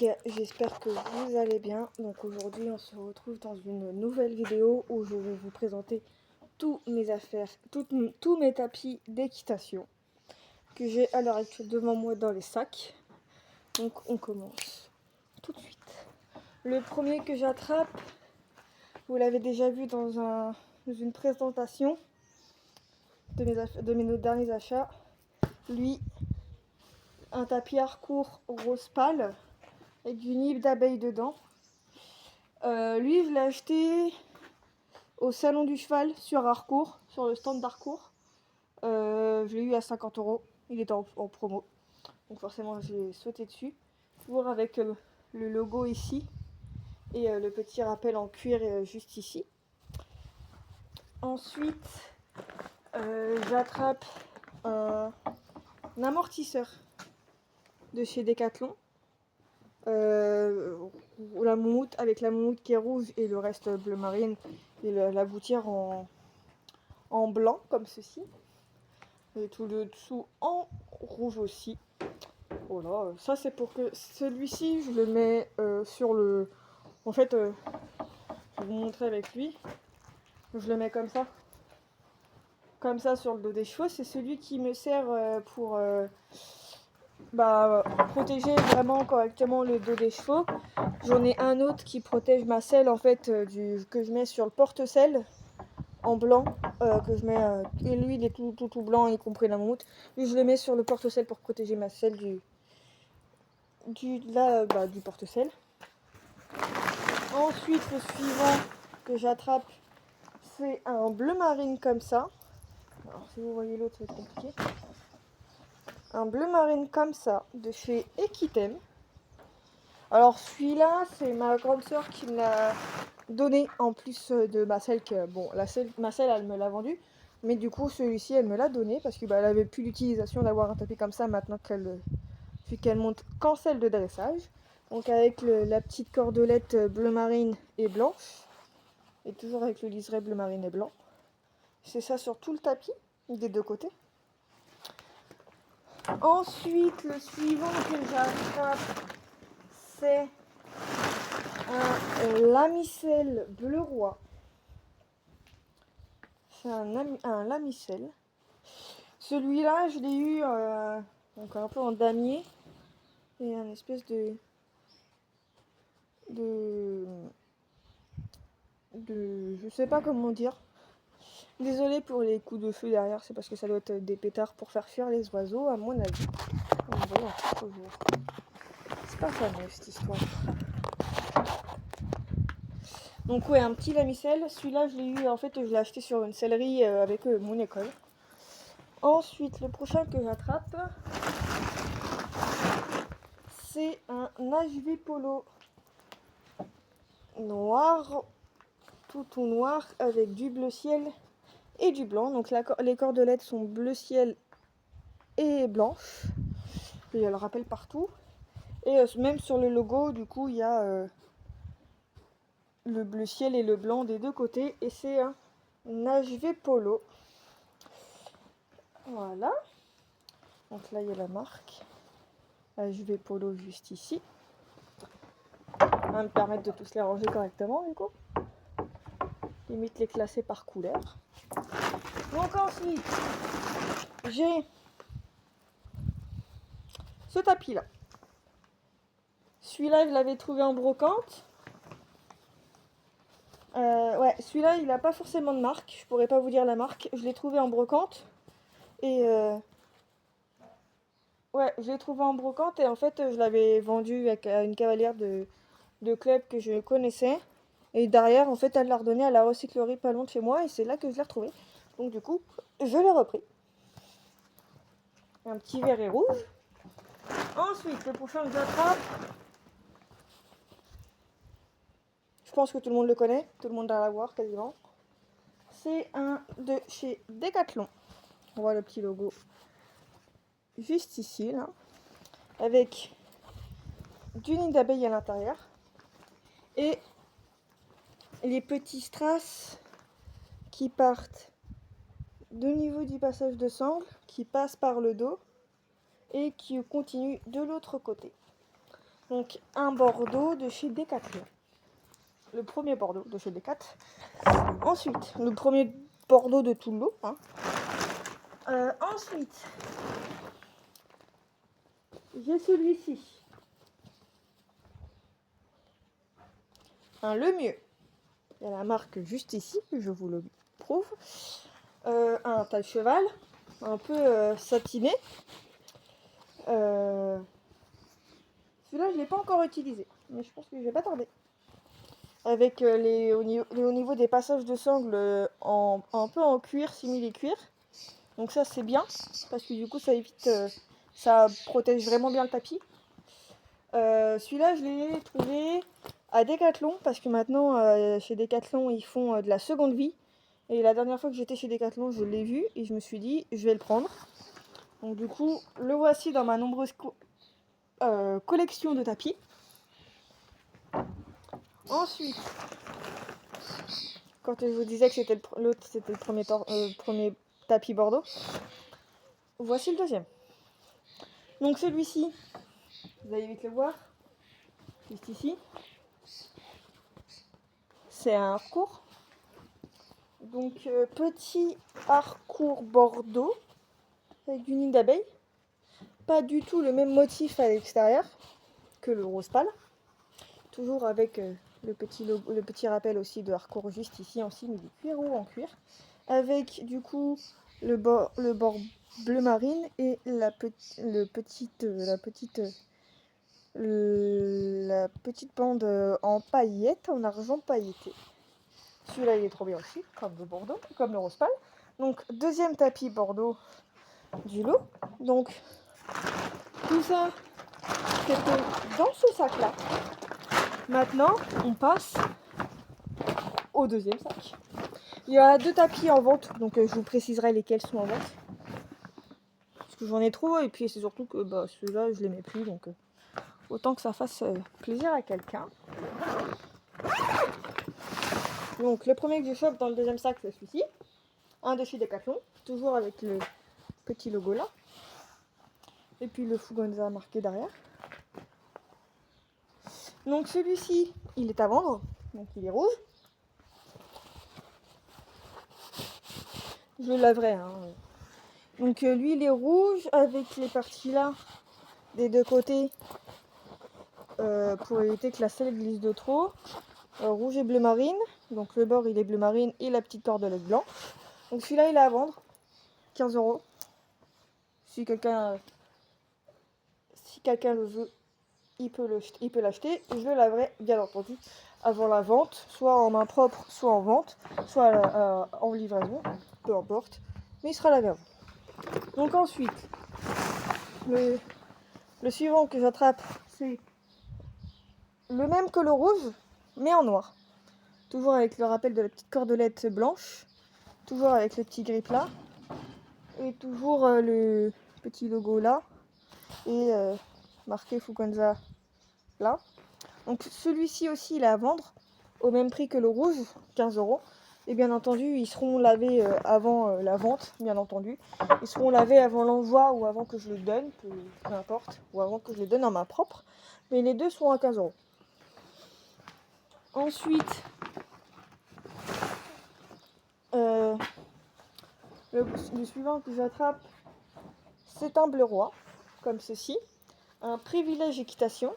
gars, j'espère que vous allez bien. Donc aujourd'hui on se retrouve dans une nouvelle vidéo où je vais vous présenter tous mes affaires, tous mes tapis d'équitation que j'ai à l'heure actuelle devant moi dans les sacs. Donc on commence tout de suite. Le premier que j'attrape, vous l'avez déjà vu dans une présentation de mes derniers achats. Lui, un tapis Harcourt rose pâle avec du nid d'abeille dedans. Lui, je l'ai acheté au salon du cheval sur Harcourt, sur le stand d'Harcourt. Je l'ai eu à 50 €. Il était en promo, donc forcément j'ai sauté dessus. Toujours avec le logo ici et le petit rappel en cuir juste ici. Ensuite, j'attrape un amortisseur de chez Decathlon. La moumoute avec la moumoute qui est rouge et le reste bleu marine et la gouttière en blanc comme ceci et tout le dessous en rouge aussi. Voilà, ça c'est pour que celui-ci je le mets sur le, en fait je vais vous montrer avec lui, je le mets comme ça sur le dos des chevaux. C'est celui qui me sert pour protéger vraiment correctement le dos des chevaux. J'en ai un autre qui protège ma selle en fait que je mets sur le porte-selle en blanc que je mets et lui il est tout blanc y compris la moumoute. Lui je le mets sur le porte-selle pour protéger ma selle du porte-selle. Ensuite le suivant que j'attrape c'est un bleu marine comme ça. Alors si vous voyez l'autre c'est compliqué. Un bleu marine comme ça de chez Equitem. Alors celui-là c'est ma grande soeur qui me l'a donné en plus de ma selle que ma selle elle me l'a vendu, mais du coup celui-ci elle me l'a donné parce que elle avait plus l'utilisation d'avoir un tapis comme ça maintenant qu'elle monte qu'en selle de dressage. Donc avec la petite cordelette bleu marine et blanche et toujours avec le liseré bleu marine et blanc. C'est ça sur tout le tapis des deux côtés. Ensuite le suivant que j'attrape c'est un lamicelle bleu roi. C'est un lamicelle. Celui-là, je l'ai eu donc un peu en damier et un espèce de je sais pas comment dire. Désolée pour les coups de feu derrière, c'est parce que ça doit être des pétards pour faire fuir les oiseaux à mon avis. C'est pas fameux cette histoire. Donc ouais, un petit lamicelle. Celui-là, je l'ai eu en fait, je l'ai acheté sur une sellerie avec mon école. Ensuite, le prochain que j'attrape, c'est un HV Polo noir, tout noir avec du bleu ciel et du blanc. Donc les cordelettes sont bleu ciel et blanches. Il y a le rappel partout. Et même sur le logo, du coup, il y a le bleu ciel et le blanc des deux côtés. Et c'est un HV Polo. Voilà. Donc là, il y a la marque. HV Polo juste ici. Ça va me permettre de tous les ranger correctement, du coup. Limite les classer par couleur. Donc ensuite, j'ai ce tapis là. Celui-là, je l'avais trouvé en brocante. Ouais, celui-là, il n'a pas forcément de marque. Je pourrais pas vous dire la marque. Je l'ai trouvé en brocante. Et ouais, je l'ai trouvé en brocante. Et en fait, je l'avais vendu à une cavalière de club que je connaissais. Et derrière, en fait, elle l'a redonné à la recyclerie pas loin de chez moi. Et c'est là que je l'ai retrouvé. Donc du coup, je l'ai repris. Un petit vert et rouge. Ensuite, le prochain que j'attrape, je pense que tout le monde le connaît, tout le monde doit l'avoir quasiment. C'est un de chez Decathlon. On voit le petit logo juste ici, là, avec du nid d'abeille à l'intérieur et les petits strass qui partent de niveau du passage de sangle, qui passent par le dos et qui continuent de l'autre côté. Donc un Bordeaux de chez Decathlon. Le premier Bordeaux de chez Decathlon. Ensuite, le premier Bordeaux de tout le lot. Hein. Ensuite, j'ai celui-ci. Le mieux. Il y a la marque juste ici, je vous le prouve. Un taille cheval, un peu satiné. Celui-là, je ne l'ai pas encore utilisé, mais je pense que je vais pas tarder. Avec au niveau des passages de sangle un peu en cuir, simili-cuir. Donc ça, c'est bien, parce que du coup, ça évite, ça protège vraiment bien le tapis. Celui-là, je l'ai trouvé à Decathlon, parce que maintenant, chez Decathlon, ils font de la seconde vie. Et la dernière fois que j'étais chez Decathlon, je l'ai vu et je me suis dit, je vais le prendre. Donc du coup, le voici dans ma nombreuse collection de tapis. Ensuite, quand je vous disais que c'était l'autre, c'était le premier tapis Bordeaux, voici le deuxième. Donc celui-ci, vous allez vite le voir, juste ici. C'est un harcourt. Donc petit harcourt Bordeaux avec du nid d'abeille. Pas du tout le même motif à l'extérieur que le rose pâle. Toujours avec le petit rappel aussi de harcourt juste ici en simili-cuir ou en cuir. Avec du coup le bord bleu marine et la petite bande en paillettes, en argent pailleté. Celui-là il est trop bien aussi, comme le Bordeaux, comme le rose pâle. Donc deuxième tapis Bordeaux du lot. Donc tout ça c'était dans ce sac là. Maintenant on passe au deuxième sac. Il y a 2 tapis en vente, donc je vous préciserai lesquels sont en vente. Parce que j'en ai trop et puis c'est surtout que ceux-là je les mets plus, donc autant que ça fasse plaisir à quelqu'un. Donc le premier que je chope dans le deuxième sac c'est celui-ci. Un de chez Decathlon, toujours avec le petit logo là. Et puis le Fuganza marqué derrière. Donc celui-ci, il est à vendre, donc il est rouge. Je le laverai. Hein. Donc lui il est rouge avec les parties là des deux côtés pour éviter que la selle glisse de trop. Rouge et bleu marine, donc le bord il est bleu marine et la petite cordelette blanc. Donc celui-là il est à vendre, 15 €. Si quelqu'un le veut, il peut l'acheter. Et je le laverai bien entendu avant la vente, soit en main propre, soit en vente, soit en livraison, peu importe. Mais il sera lavé avant. Donc ensuite, le suivant que j'attrape, c'est le même que le rouge, mais en noir. Toujours avec le rappel de la petite cordelette blanche, toujours avec le petit grip là, et toujours le petit logo là, et marqué Fuganza là. Donc celui-ci aussi il est à vendre au même prix que le rouge, 15 €. Et bien entendu ils seront lavés avant la vente, bien entendu. Ils seront lavés avant l'envoi ou avant que je le donne, peu importe, ou avant que je le donne en main propre. Mais les deux seront à 15 €. Ensuite, le suivant que j'attrape, c'est un bleu roi, comme ceci. Un privilège équitation.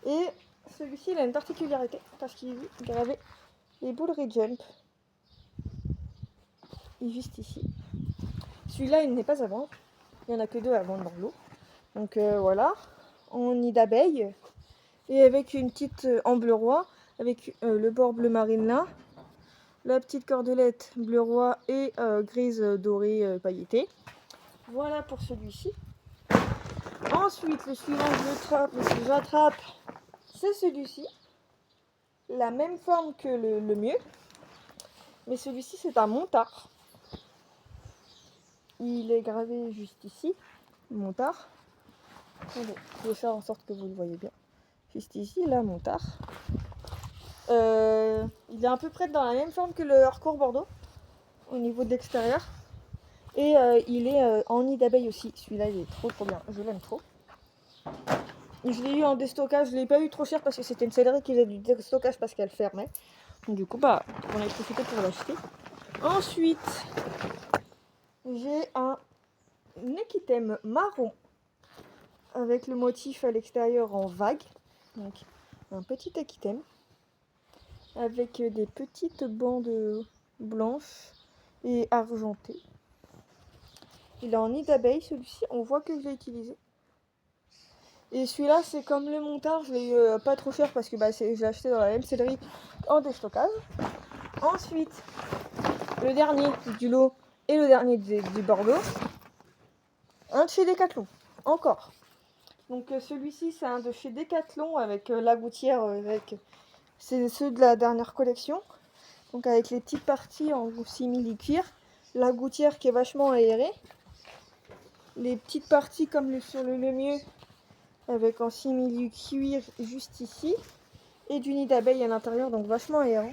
Et celui-ci, il a une particularité, parce qu'il est gravé les boules Jump. Il est juste ici. Celui-là, il n'est pas à vendre. Il n'y en a que 2 à vendre dans l'eau. Donc voilà, en nid d'abeille. Et avec une petite en bleu roi, avec le bord bleu marine là. La petite cordelette bleu roi et grise dorée pailletée. Voilà pour celui-ci. Ensuite, le suivant que j'attrape, c'est celui-ci. La même forme que le mieux. Mais celui-ci, c'est un montard. Il est gravé juste ici. Montard. Attendez, je vais faire en sorte que vous le voyez bien. Juste ici, là, montard. Il est à peu près dans la même forme que le harcourt Bordeaux. Au niveau de l'extérieur. Et il est en nid d'abeille aussi. Celui-là, il est trop bien. Je l'aime trop. Je l'ai eu en déstockage, je l'ai pas eu trop cher parce que c'était une sellerie qui faisait du déstockage parce qu'elle fermait. Donc du coup, bah, on a profité pour l'acheter. Ensuite, j'ai un équithème marron avec le motif à l'extérieur en vague. Donc un petit équithème avec des petites bandes blanches et argentées. Il est en nid d'abeille, celui-ci, on voit que je l'ai utilisé. Et celui-là, c'est comme le montard, je l'ai eu pas trop cher parce que je l'ai acheté dans la même sellerie en déstockage. Ensuite, le dernier du lot et le dernier du Bordeaux, un de chez Decathlon, encore. Donc celui-ci, c'est un de chez Decathlon avec la gouttière, c'est ceux de la dernière collection. Donc avec les petites parties en simili-cuir, la gouttière qui est vachement aérée, les petites parties comme sur le mieux avec en simili-cuir juste ici, et du nid d'abeille à l'intérieur, donc vachement aérant.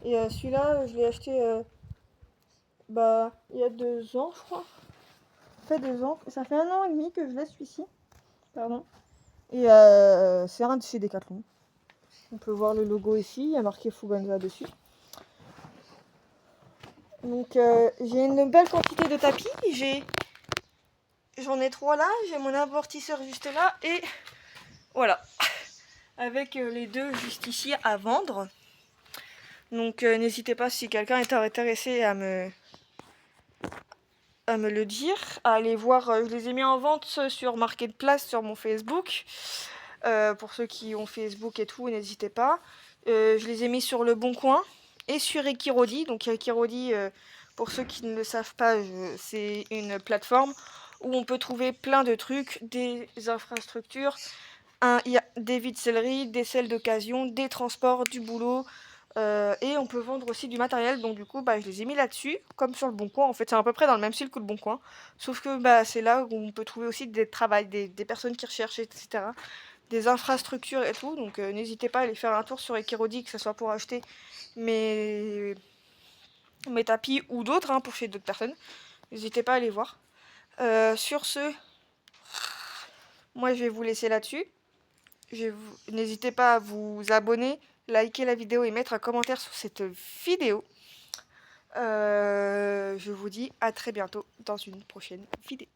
Et celui-là, je l'ai acheté il y a 2 ans, je crois. Ça fait 2 ans, ça fait 1 an et demi que je l'ai celui-ci. Pardon. Et c'est un de chez Decathlon. On peut voir le logo ici, il y a marqué Fuganza dessus. Donc j'ai une belle quantité de tapis. J'en ai 3 là, j'ai mon amortisseur juste là et voilà. Avec les 2 juste ici à vendre. Donc n'hésitez pas si quelqu'un est intéressé à me le dire, à aller voir. Je les ai mis en vente sur Marketplace sur mon Facebook. Pour ceux qui ont Facebook et tout, n'hésitez pas. Je les ai mis sur Le Bon Coin et sur Ekirodi. Donc Ekirodi, pour ceux qui ne le savent pas, c'est une plateforme où on peut trouver plein de trucs, des infrastructures, il y a des vides-selleries, des selles d'occasion, des transports, du boulot. Et on peut vendre aussi du matériel, donc du coup je les ai mis là-dessus, comme sur Le Bon Coin. En fait, c'est à peu près dans le même style que Le Bon Coin, sauf que c'est là où on peut trouver aussi des travails, des personnes qui recherchent, etc., des infrastructures et tout. Donc n'hésitez pas à aller faire un tour sur Ekirodi, que ce soit pour acheter mes tapis ou d'autres, pour chez d'autres personnes. N'hésitez pas à aller voir. Sur ce, moi je vais vous laisser là-dessus. N'hésitez pas à vous abonner, liker la vidéo et mettre un commentaire sur cette vidéo. Je vous dis à très bientôt dans une prochaine vidéo.